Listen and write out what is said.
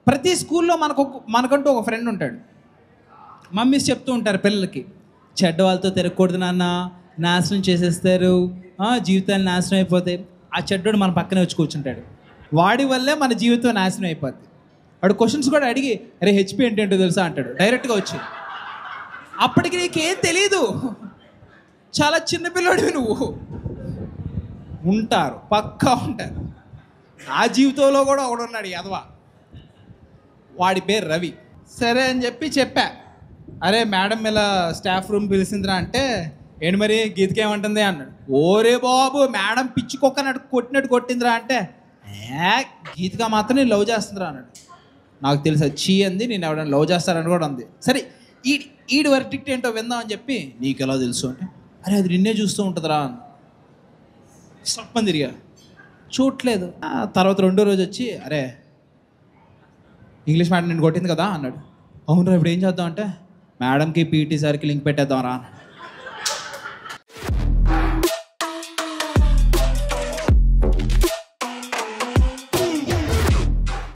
ప్రతి స్కూల్లో మనకంటూ ఒక ఫ్రెండ్ ఉంటాడు. మమ్మీస్ చెప్తూ ఉంటారు పిల్లలకి, చెడ్డ వాళ్ళతో తిరగకూడదు నాన్న, నాశనం చేసేస్తారు, జీవితాలు నాశనం అయిపోతాయి. ఆ చెడ్డోడు మన పక్కనే వచ్చి కూర్చుంటాడు. వాడి వల్లే మన జీవితం నాశనం అయిపోద్ది. వాడు క్వశ్చన్స్ కూడా అడిగి, అరే హెచ్పి ఏంటో తెలుసా అంటాడు డైరెక్ట్గా వచ్చి. అప్పటికి నీకేం తెలీదు, చాలా చిన్నపిల్లడివి నువ్వు. ఉంటారు, పక్కా ఉంటారు. ఆ జీవితంలో కూడా ఒకడున్నాడు యదవా, వాడి పేరు రవి. సరే అని చెప్పా, అరే మేడం ఇలా స్టాఫ్ రూమ్ పిలిచిందిరా అంటే, ఏంటి మరి గీతకి ఏమంటుంది అన్నాడు. ఓరే బాబు, మేడం పిచ్చి కుక్కనట్టు కొట్టినట్టు కొట్టిందిరా అంటే, గీతగా మాత్రం నేను లవ్ చేస్తుందిరా అన్నాడు. నాకు తెలుసు చీ అంది, నేను ఎవడైనా లవ్ చేస్తారని కూడా ఉంది. సరే ఈడి వర్డిక్ట్ ఏంటో విందామని చెప్పి, నీకు ఎలా తెలుసు అంటే, అరే అది నిన్నే చూస్తూ ఉంటుందిరా అని సప్పని తిరిగా, చూడట్లేదు. తర్వాత రెండో రోజు వచ్చి, అరే ఇంగ్లీష్ మేడం నేను కొట్టింది కదా అన్నాడు. అవునరా ఇప్పుడు ఏం చేద్దాం అంటే, మేడంకి పీటీ సార్కి లింక్ పెట్టేద్దాం రా అన్నాడు.